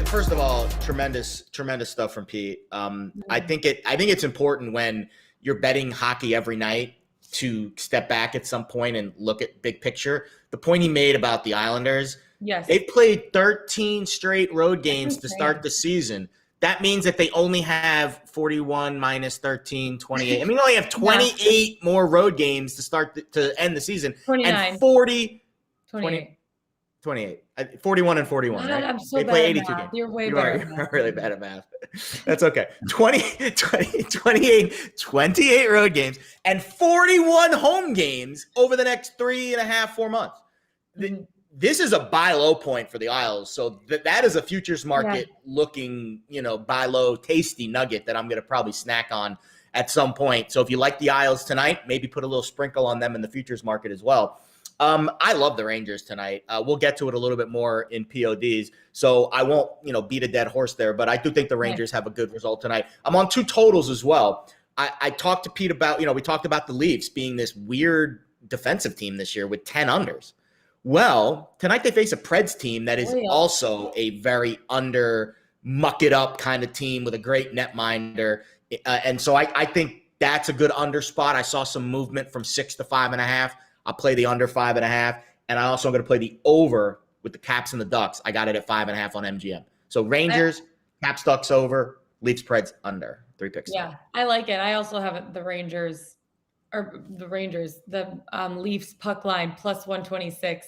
Speaker 2: first of all, tremendous stuff from Pete. I think it's important when you're betting hockey every night to step back at some point and look at big picture. The point he made about the Islanders,
Speaker 1: yes,
Speaker 2: they played 13 straight road games to start the season. That means that they only have 41 minus 13, 28. I mean, they only have 28 more road games to end the season.
Speaker 1: 29.
Speaker 2: And 40,
Speaker 1: 28.
Speaker 2: 28. 41 and 41,
Speaker 1: God,
Speaker 2: right?
Speaker 1: I'm so
Speaker 2: they
Speaker 1: bad
Speaker 2: play
Speaker 1: at
Speaker 2: 82
Speaker 1: math.
Speaker 2: games.
Speaker 1: You're way better.
Speaker 2: You're really bad at math. That's okay. 28 road games and 41 home games over the next 3.5, 4 months. This is a buy low point for the Isles. So that is a futures market looking, buy low tasty nugget that I'm going to probably snack on at some point. So if you like the Isles tonight, maybe put a little sprinkle on them in the futures market as well. I love the Rangers tonight. We'll get to it a little bit more in PODs, so I won't, beat a dead horse there. But I do think the Rangers have a good result tonight. I'm on 2 totals as well. I talked to Pete about, we talked about the Leafs being this weird defensive team this year with 10 unders. Well, tonight they face a Preds team that is also a very under, muck it up kind of team with a great netminder. And so I think that's a good under spot. I saw some movement from 6 to 5.5. I'll play the under 5.5, and I also am going to play the over with the Caps and the Ducks. I got it at 5.5 on MGM. So Rangers, Caps, Ducks over, Leafs, Preds under. 3 picks.
Speaker 1: Yeah, I like it. I also have the Leafs puck line plus 126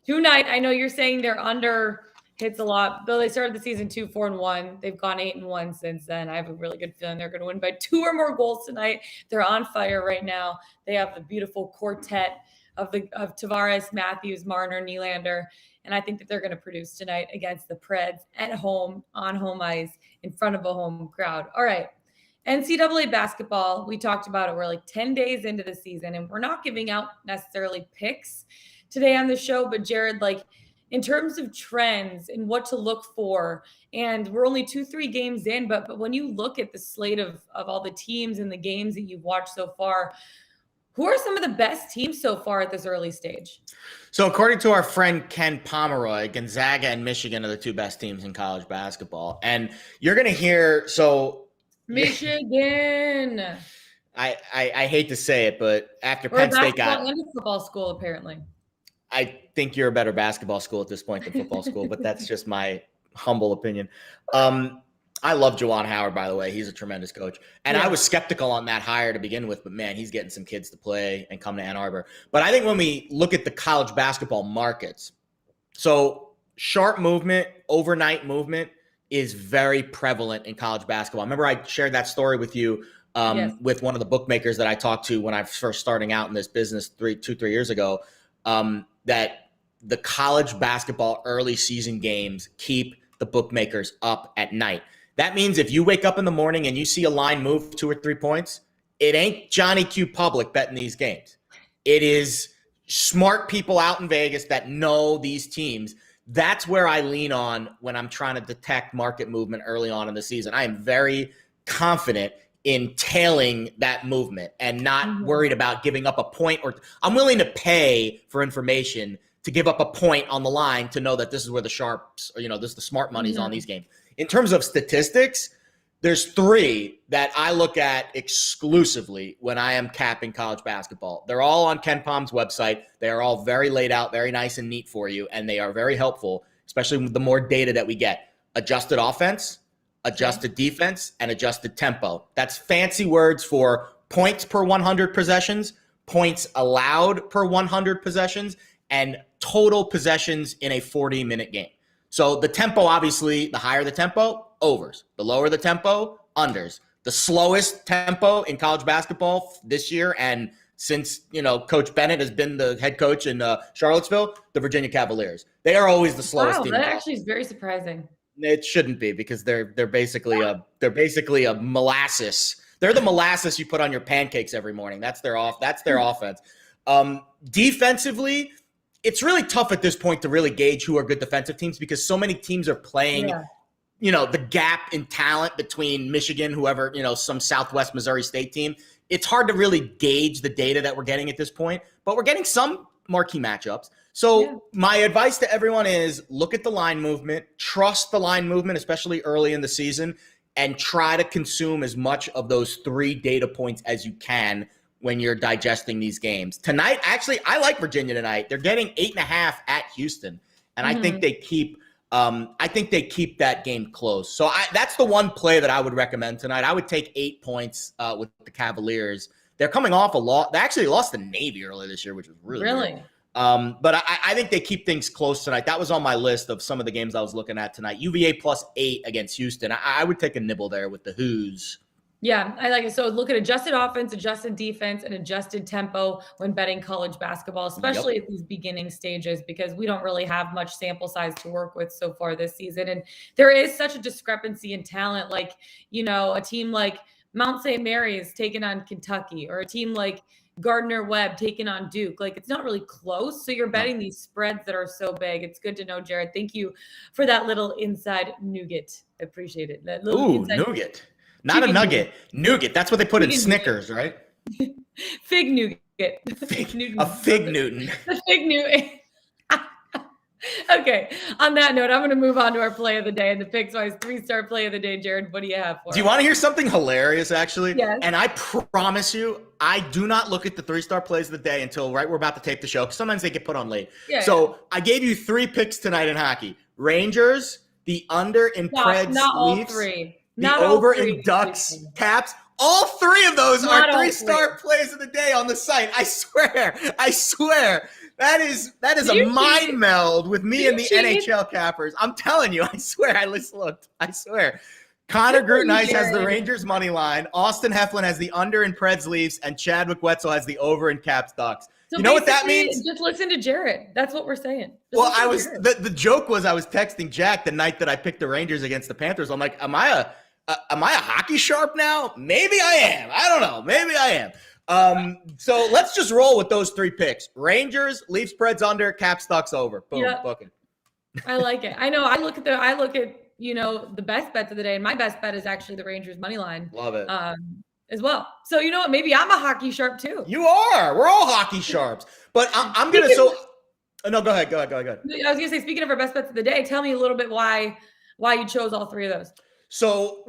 Speaker 1: tonight. I know you're saying they're under hits a lot, though they started the season 2-4-1. They've gone 8-1 since then. I have a really good feeling they're going to win by 2 or more goals tonight. They're on fire right now. They have the beautiful quartet of Tavares, Matthews, Marner, Nylander, and I think that they're going to produce tonight against the Preds at home, on home ice, in front of a home crowd. All right. NCAA basketball, we talked about it. We're like 10 days into the season, and we're not giving out necessarily picks today on the show, but Jared, in terms of trends and what to look for, and we're only 2-3 games in, but when you look at the slate of all the teams and the games that you've watched so far, who are some of the best teams so far at this early stage?
Speaker 2: So according to our friend Ken Pomeroy, Gonzaga and Michigan are the 2 best teams in college basketball. And you're going to hear,
Speaker 1: Michigan.
Speaker 2: I hate to say it, but after Penn State got
Speaker 1: and a football school, apparently.
Speaker 2: I think you're a better basketball school at this point than football school, but that's just my humble opinion. I love Juwan Howard, by the way. He's a tremendous coach. And I was skeptical on that hire to begin with, but man, he's getting some kids to play and come to Ann Arbor. But I think when we look at the college basketball markets, so sharp movement, overnight movement is very prevalent in college basketball. Remember I shared that story with you with one of the bookmakers that I talked to when I was first starting out in this business 3 years ago, that the college basketball early season games keep the bookmakers up at night. That means if you wake up in the morning and you see a line move 2 or 3 points, it ain't Johnny Q Public betting these games. It is smart people out in Vegas that know these teams. That's where I lean on when I'm trying to detect market movement early on in the season. I am very confident in tailing that movement and not worried about giving up a point, or I'm willing to pay for information to give up a point on the line to know that this is where the sharps, or, this is the smart money's on these games. In terms of statistics, there's 3 that I look at exclusively when I am capping college basketball. They're all on Ken Palm's website. They are all very laid out, very nice and neat for you, and they are very helpful, especially with the more data that we get. Adjusted offense, adjusted defense, and adjusted tempo. That's fancy words for points per 100 possessions, points allowed per 100 possessions, and total possessions in a 40-minute game. So the tempo, obviously, the higher the tempo, overs. The lower the tempo, unders. The slowest tempo in college basketball this year, and since, Coach Bennett has been the head coach in Charlottesville, the Virginia Cavaliers. They are always the slowest team.
Speaker 1: Wow, that actually is very surprising.
Speaker 2: It shouldn't be, because they're basically a molasses. They're the molasses you put on your pancakes every morning. That's their offense. Defensively, it's really tough at this point to really gauge who are good defensive teams, because so many teams are playing the gap in talent between Michigan, whoever, some Southwest Missouri State team. It's hard to really gauge the data that we're getting at this point, but we're getting some marquee matchups. So my advice to everyone is look at the line movement, trust the line movement, especially early in the season, and try to consume as much of those 3 data points as you can when you're digesting these games. Tonight, actually, I like Virginia tonight. They're getting 8.5 at Houston, and I think they keep that game close. So that's the one play that I would recommend tonight. I would take 8 points with the Cavaliers. They're coming off a loss. They actually lost to Navy earlier this year, which was really weird. But I think they keep things close tonight. That was on my list of some of the games I was looking at tonight. UVA +8 against Houston. I would take a nibble there with the Who's.
Speaker 1: Yeah, I like it. So look at adjusted offense, adjusted defense, and adjusted tempo when betting college basketball, especially at these beginning stages, because we don't really have much sample size to work with so far this season. And there is such a discrepancy in talent. Like, a team like Mount St. Mary's taking on Kentucky, or a team like Gardner-Webb taking on Duke. Like, it's not really close. So you're betting these spreads that are so big. It's good to know, Jared. Thank you for that little inside nougat. I appreciate it. That little
Speaker 2: nougat. Not a nugget. Nougat. That's what they put in Snickers, right?
Speaker 1: Fig nougat.
Speaker 2: Fig Newton. A fig Newton.
Speaker 1: A fig Newton. Okay. On that note, I'm going to move on to our play of the day and the Pickswise 3-star play of the day. Jared, what do you have for us?
Speaker 2: Do you want to hear something hilarious, actually?
Speaker 1: Yes.
Speaker 2: And I promise you, I do not look at the 3-star plays of the day until we're about to tape the show, because sometimes they get put on late. I gave you 3 picks tonight in hockey. Rangers, the under in Preds,
Speaker 1: not all
Speaker 2: Leafs,
Speaker 1: 3.
Speaker 2: The over in Ducks, Caps. All 3 of those are 3-star plays of the day on the site. I swear. That is a mind meld with me and the NHL cappers. I'm telling you, I swear. I just looked. I swear. Connor Grutenice has the Rangers money line. Austin Heflin has the under in Preds Leafs, and Chadwick Wetzel has the over in Caps Ducks.
Speaker 1: So
Speaker 2: you know what that means?
Speaker 1: Just listen to Jared. That's what we're saying.
Speaker 2: The joke was I was texting Jack the night that I picked the Rangers against the Panthers. I'm like, am I a hockey sharp now? Maybe I am. I don't know. Maybe I am. So let's just roll with those 3 picks. Rangers, Leafs, Preds under, Caps, Ducks over. Boom, booking.
Speaker 1: I like it. I know. I look at the best bets of the day, and my best bet is actually the Rangers money line.
Speaker 2: Love it.
Speaker 1: As well. So you know what? Maybe I'm a hockey sharp too.
Speaker 2: You are. We're all hockey sharps. But I'm gonna. No, go ahead. Go ahead.
Speaker 1: I was gonna say, speaking of our best bets of the day, tell me a little bit why you chose all 3 of those.
Speaker 2: So,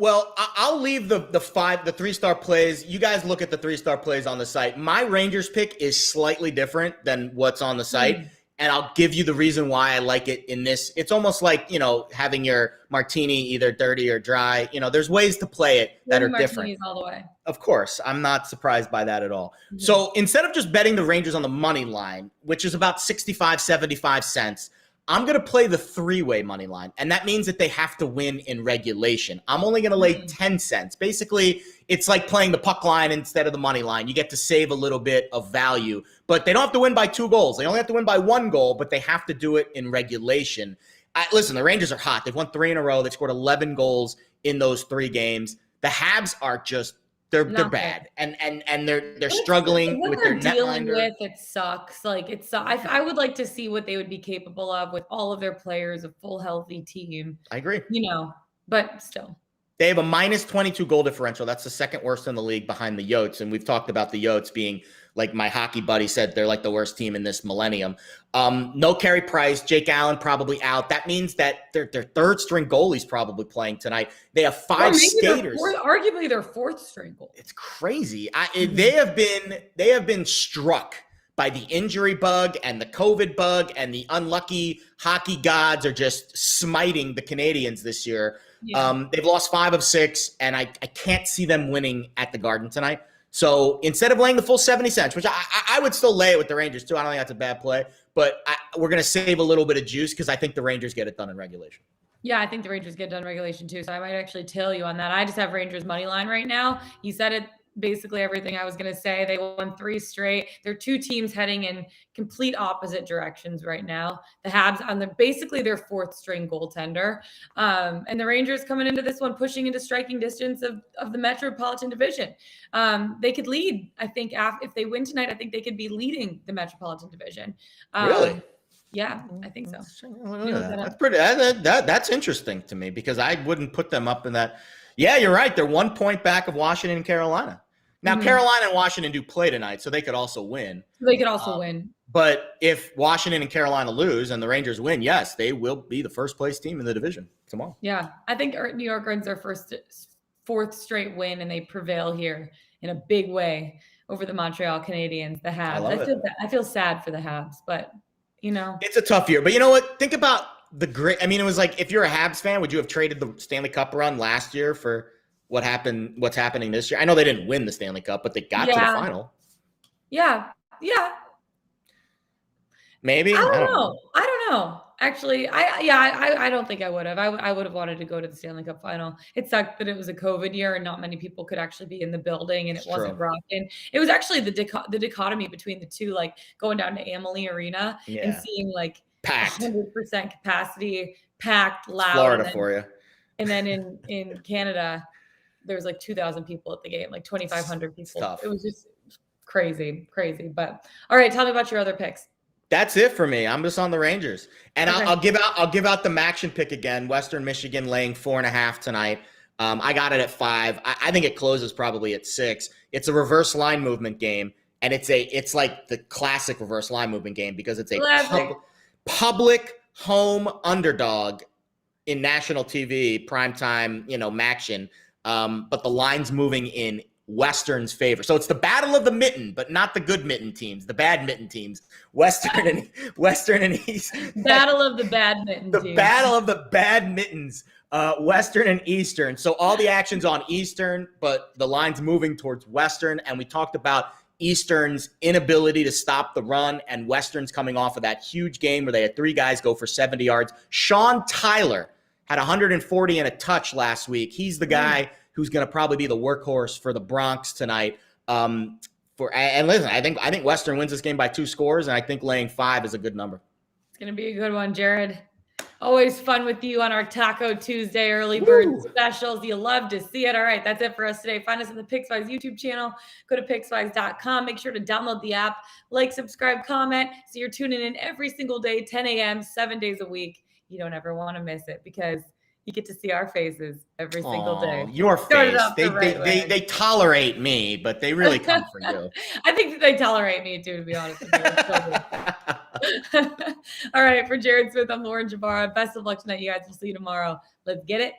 Speaker 2: I'll leave the 3-star plays. You guys look at the 3-star plays on the site. My Rangers pick is slightly different than what's on the site. And I'll give you the reason why I like it in this. It's almost like, having your martini either dirty or dry. There's ways to play it that are different.
Speaker 1: All the way.
Speaker 2: Of course. I'm not surprised by that at all. Mm-hmm. So instead of just betting the Rangers on the money line, which is about 65, 75 cents, I'm going to play the 3-way money line, and that means that they have to win in regulation. I'm only going to lay 10 cents. Basically, it's like playing the puck line instead of the money line. You get to save a little bit of value, but they don't have to win by 2 goals. They only have to win by 1 goal, but they have to do it in regulation. Listen, the Rangers are hot. They've won 3 in a row. They scored 11 goals in those 3 games. The Habs are just they're bad, and they're struggling with their netminder.
Speaker 1: It sucks. I would like to see what they would be capable of with all of their players, a full healthy team.
Speaker 2: I agree.
Speaker 1: But still.
Speaker 2: They have a -22 goal differential. That's the second worst in the league behind the Yotes. And we've talked about the Yotes being, like my hockey buddy said, they're like the worst team in this millennium. No Carey Price. Jake Allen probably out. That means that their third string goalie's probably playing tonight. They have 5 skaters.
Speaker 1: Arguably their 4th string goalie.
Speaker 2: It's crazy. They have been struck by the injury bug and the COVID bug, and the unlucky hockey gods are just smiting the Canadians this year. Yeah. They've lost 5 of 6, and I can't see them winning at the Garden tonight. So instead of laying the full 70 cents, which I would still lay it with the Rangers too. I don't think that's a bad play, but we're going to save a little bit of juice because I think the Rangers get it done in regulation.
Speaker 1: Yeah, I think the Rangers get done regulation too. So I might actually tail you on that. I just have Rangers money line right now. You said it, basically everything I was going to say. They won 3 straight. They're 2 teams heading in complete opposite directions right now. The Habs on basically their 4th string goaltender. And the Rangers coming into this one, pushing into striking distance of the Metropolitan Division. They could lead, I think, if they win tonight, I think they could be leading the Metropolitan Division.
Speaker 2: Really?
Speaker 1: Yeah, I think so.
Speaker 2: That's pretty. That's interesting to me because I wouldn't put them up in that. Yeah, you're right. They're 1 point back of Washington and Carolina. Now, Carolina and Washington do play tonight, so they could also win.
Speaker 1: They could also win.
Speaker 2: But if Washington and Carolina lose and the Rangers win, yes, they will be the first place team in the division tomorrow.
Speaker 1: Yeah, I think New York earns their 4th straight win, and they prevail here in a big way over the Montreal Canadiens, the Habs. I feel sad for the Habs, but
Speaker 2: it's a tough year. But you know what? Think about the great. I mean, it was like if you're a Habs fan, would you have traded the Stanley Cup run last year for what's happening this year? I know they didn't win the Stanley Cup, but they got to the final.
Speaker 1: Yeah.
Speaker 2: Maybe.
Speaker 1: I don't know. Actually, I don't think I would have. I would have wanted to go to the Stanley Cup final. It sucked that it was a COVID year and not many people could actually be in the building, and it wasn't rocking. It was actually the dichotomy between the two, like going down to Amalie Arena and seeing like
Speaker 2: packed,
Speaker 1: 100% capacity, packed, loud.
Speaker 2: Florida for you.
Speaker 1: And then in Canada, there was like 2,000 people at the game, like 2,500 people. It was just crazy. But all right, tell me about your other picks.
Speaker 2: That's it for me. I'm just on the Rangers, and okay. I'll give out the Maction pick again. Western Michigan laying 4.5 tonight. I got it at 5. I think it closes probably at 6. It's a reverse line movement game, and it's like the classic reverse line movement game because it's a public home underdog in national TV primetime, Maction. But the line's moving in Western's favor. So it's the battle of the mitten, but not the good mitten teams, the bad mitten teams. Western and East.
Speaker 1: Battle of the bad mitten teams.
Speaker 2: The battle of the bad mittens, Western and Eastern. So all the action's on Eastern, but the line's moving towards Western. And we talked about Eastern's inability to stop the run and Western's coming off of that huge game where they had 3 guys go for 70 yards. Sean Tyler had 140 and a touch last week. He's the guy who's going to probably be the workhorse for the Bronx tonight. And listen, I think Western wins this game by 2 scores, and I think laying 5 is a good number.
Speaker 1: It's going to be a good one, Jared. Always fun with you on our Taco Tuesday early bird specials. You love to see it. All right, that's it for us today. Find us on the Pickswise YouTube channel. Go to pickswise.com. Make sure to download the app, like, subscribe, comment, so you're tuning in every single day, 10 a.m., 7 days a week. You don't ever want to miss it because you get to see our faces every single day.
Speaker 2: Your face. They tolerate me, but they really come for you.
Speaker 1: I think that they tolerate me too, to be honest with you. All right, for Jared Smith, I'm Lauren Jabara. Best of luck tonight, you guys. We'll see you tomorrow. Let's get it.